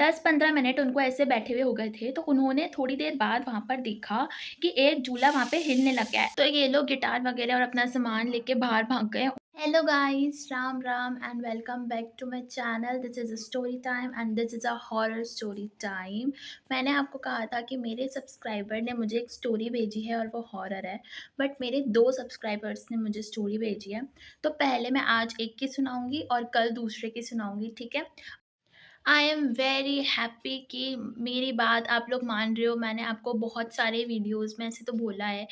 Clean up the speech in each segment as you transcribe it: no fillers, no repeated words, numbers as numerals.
10-15 minute उनको ऐसे बैठे हुए हो गए थे, तो उन्होंने थोड़ी देर बाद वहाँ पर देखा कि एक झूला वहाँ पे हिलने लग गया है। तो ये लोग गिटार वगैरह और अपना सामान लेके बाहर भाग गए। Hello guys, Ram Ram and welcome back to my channel. This is a story time and this is a horror story time. मैंने आपको कहा था कि मेरे सब्सक्राइबर ने मुझे एक स्टोरी भेजी है और वो हॉरर है, बट मेरे 2 सब्सक्राइबर्स ने मुझे स्टोरी भेजी है। तो पहले मैं आज एक की सुनाऊँगी और कल दूसरे की सुनाऊँगी, ठीक है? आई एम वेरी हैप्पी कि मेरी बात आप लोग मान रहे हो। मैंने आपको बहुत सारे वीडियोज़ में ऐसे तो बोला है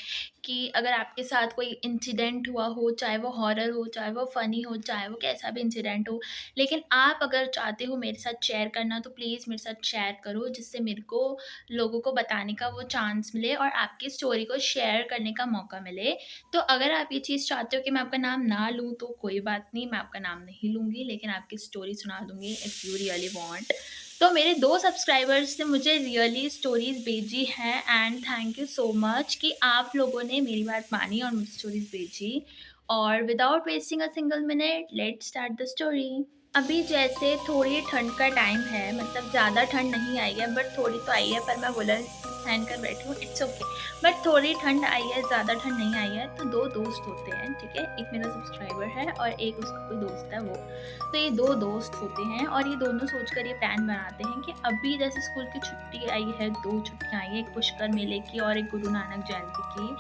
कि अगर आपके साथ कोई इंसिडेंट हुआ हो, चाहे वो हॉरर हो, चाहे वो फ़नी हो, चाहे वो कैसा भी इंसिडेंट हो, लेकिन आप अगर चाहते हो मेरे साथ शेयर करना तो प्लीज़ मेरे साथ शेयर करो, जिससे मेरे को लोगों को बताने का वो चांस मिले और आपकी स्टोरी को शेयर करने का मौका मिले। तो अगर आप ये चीज़ चाहते हो कि मैं आपका नाम ना लूँ तो कोई बात नहीं, मैं आपका नाम नहीं लूँगी, लेकिन आपकी स्टोरी सुना दूँगी इफ़ यू रियली वांट। तो मेरे 2 सब्सक्राइबर्स ने मुझे रियली स्टोरीज़ भेजी हैं and thank you so much कि आप लोगों ने मेरी बात मानी और मुझे स्टोरीज़ भेजी। और without wasting a single minute let's start the story. अभी जैसे थोड़ी ठंड का टाइम है, मतलब ज़्यादा ठंड नहीं आई है बट थोड़ी तो आई है, पर मैं वुलन पहन कर बैठी हूँ, इट्स ओके। बट थोड़ी ठंड आई है, ज़्यादा ठंड नहीं आई है। तो 2 दोस्त होते हैं, ठीक है? एक मेरा सब्सक्राइबर है और एक उसका कोई दोस्त है वो। तो ये 2 दोस्त होते हैं और ये दोनों सोचकर ये प्लान बनाते हैं कि अभी जैसे स्कूल की छुट्टी आई है, 2 छुट्टियाँ आई हैं, एक पुष्कर मेले की और एक गुरु नानक जयंती की।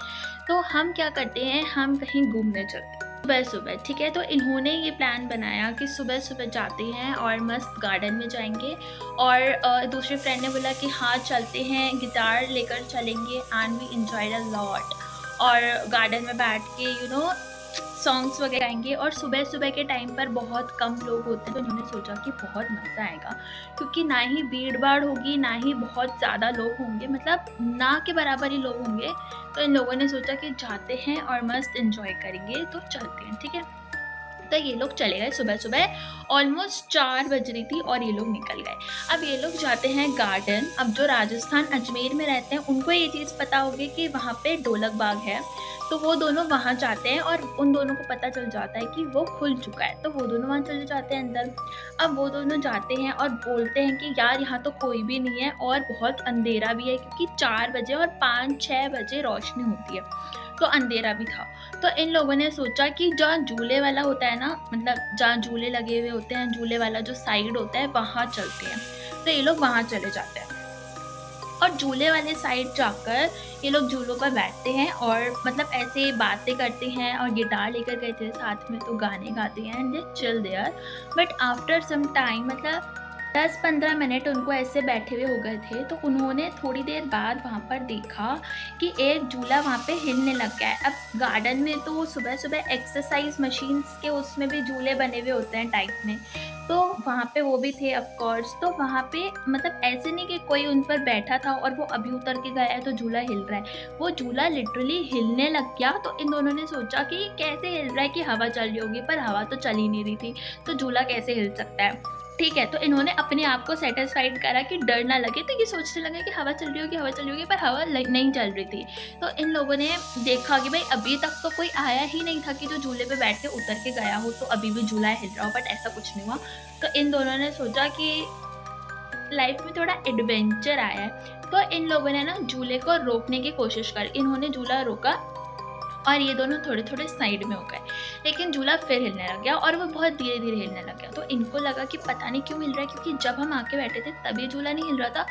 तो हम क्या करते हैं, हम कहीं घूमने चलते हैं सुबह-सुबह, ठीक है? तो इन्होंने ये प्लान बनाया कि सुबह-सुबह जाते हैं और मस्त गार्डन में जाएँगे। और दूसरे फ्रेंड ने बोला कि हाँ, चलते हैं, गिटार लेकर चलेंगे and we enjoyed a lot. और गार्डन में बैठ के सॉन्ग्स वगैरह गाएँगे और सुबह-सुबह के टाइम पर बहुत कम लोग होते हैं, तो इन्होंने सोचा कि बहुत मज़ा आएगा, क्योंकि ना ही भीड़-भाड़ होगी, ना ही बहुत ज़्यादा लोग होंगे, मतलब ना के बराबर ही लोग होंगे। तो इन लोगों ने सोचा कि जाते हैं और मस्त एन्जॉय करेंगे, तो चलते हैं, ठीक है? तो ये लोग चले गए सुबह-सुबह, ऑलमोस्ट 4 बज रही थी और ये लोग निकल गए। अब ये लोग जाते हैं गार्डन। अब जो राजस्थान अजमेर में रहते हैं उनको ये चीज़ पता होगी कि वहाँ पे ढोलक बाग है, तो वो दोनों वहाँ जाते हैं और उन दोनों को पता चल जाता है कि वो खुल चुका है, तो वो दोनों वहाँ चले जाते हैं अंदर। अब वो दोनों जाते हैं और बोलते हैं कि यार यहाँ तो कोई भी नहीं है और बहुत अंधेरा भी है, क्योंकि 4 बजे और 5-6 बजे रोशनी होती है, तो अंधेरा भी था। तो इन लोगों ने सोचा कि जहाँ झूले वाला होता है ना, मतलब जहाँ झूले लगे हुए होते हैं, झूले वाला जो साइड होता है वहाँ चलते हैं। तो ये लोग वहाँ चले जाते हैं और झूले वाले साइड जाकर ये लोग झूलों पर बैठते हैं और मतलब ऐसे बातें करते हैं और गिटार लेकर गए थे साथ में, तो गाने गाते हैं and they chill there. But after some time, मतलब 10-15 मिनट उनको ऐसे बैठे हुए हो गए थे, तो उन्होंने थोड़ी देर बाद वहाँ पर देखा कि एक झूला वहाँ पे हिलने लग गया है। अब गार्डन में तो सुबह-सुबह एक्सरसाइज़ मशीन्स के उसमें भी झूले बने हुए होते हैं टाइप में, तो वहाँ पे वो भी थे ऑफ कोर्स। तो वहाँ पे मतलब ऐसे नहीं कि कोई उन पर बैठा था और वो अभी उतर के गया है तो झूला हिल रहा है। वो झूला लिटरली हिलने लग गया, तो इन दोनों ने सोचा कि ये कैसे हिल रहा है, कि हवा चल रही होगी, पर हवा तो चल ही नहीं रही थी, तो झूला कैसे हिल सकता है? ठीक है, तो इन्होंने अपने आप को सैटिस्फाइड करा कि डर ना लगे, तो ये सोचने लगे कि हवा चल रही होगी, पर हवा नहीं चल रही थी। तो इन लोगों ने देखा कि भाई अभी तक तो कोई आया ही नहीं था कि जो झूले पे बैठ के उतर के गया हो, तो अभी भी झूला हिल रहा हो, बट ऐसा कुछ नहीं हुआ। तो इन दोनों ने सोचा कि लाइफ में थोड़ा एडवेंचर आया है, तो इन लोगों ने ना झूले को रोकने की कोशिश करी। इन्होंने झूला रोका और ये दोनों थोड़े-थोड़े साइड में हो गए। लेकिन झूला फिर हिलने लग गया और वो बहुत धीरे-धीरे हिलने लग गया। तो इनको लगा कि पता नहीं क्यों हिल रहा है, क्योंकि जब हम आके बैठे थे तब ये झूला नहीं हिल रहा था।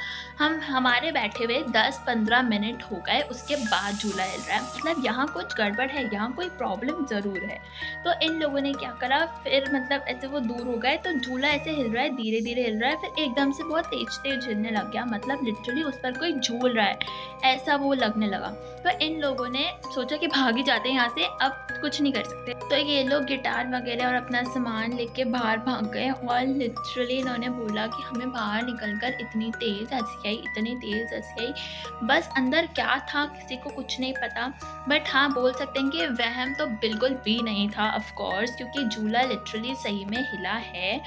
हमारे बैठे हुए 10-15 मिनट हो गए, उसके बाद झूला हिल रहा है। मतलब यहाँ कुछ गड़बड़ है, यहाँ कोई प्रॉब्लम ज़रूर है। तो इन लोगों ने क्या करा, फिर मतलब ऐसे वो दूर हो गए, तो झूला ऐसे हिल रहा है, धीरे-धीरे हिल रहा है, फिर एकदम से बहुत तेज़-तेज़ हिलने लग गया। मतलब लिटरली उस पर कोई झूल रहा है, ऐसा वो लगने लगा। तो इन लोगों ने सोचा कि भाग ही जाते हैं यहाँ से, अब कुछ नहीं कर सकते। तो ये लोग गिटार वगैरह और अपना सामान लेके बाहर भाग गए और लिटरली इन्होंने बोला कि हमें बाहर निकलकर इतनी तेज़ हँसी आई, इतनी तेज़ हँसी आई। बस अंदर क्या था किसी को कुछ नहीं पता, बट हाँ, बोल सकते हैं कि वहम तो बिल्कुल भी नहीं था ऑफ कोर्स, क्योंकि झूला लिटरली सही में हिला है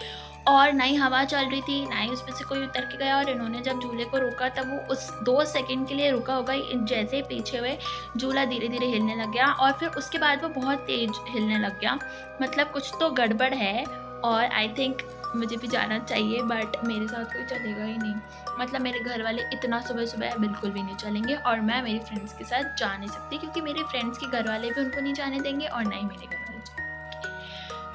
और ना ही हवा चल रही थी, ना ही उसमें से कोई उतर के गया। और इन्होंने जब झूले को रोका तब वो उस 2 सेकंड के लिए रुका होगा, जैसे ही पीछे हुए झूला धीरे-धीरे हिलने लग गया और फिर उसके बाद वो बहुत तेज़ हिलने लग गया। मतलब कुछ तो गड़बड़ है और आई थिंक मुझे भी जाना चाहिए, बट मेरे साथ कोई चलेगा ही नहीं। मतलब मेरे घर वाले इतना सुबह-सुबह बिल्कुल भी नहीं चलेंगे और मैं मेरी फ्रेंड्स के साथ जा नहीं सकती, क्योंकि मेरे फ्रेंड्स के घर वाले भी उनको नहीं जाने देंगे और ना ही मेरे घर वाले जाएंगे।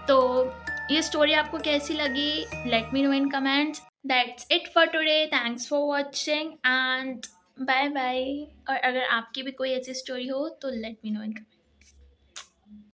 तो ये स्टोरी आपको कैसी लगी? Let me know in comments. That's it for today. Thanks for watching and bye bye. और अगर आपकी भी कोई ऐसी स्टोरी हो तो let me know in comments.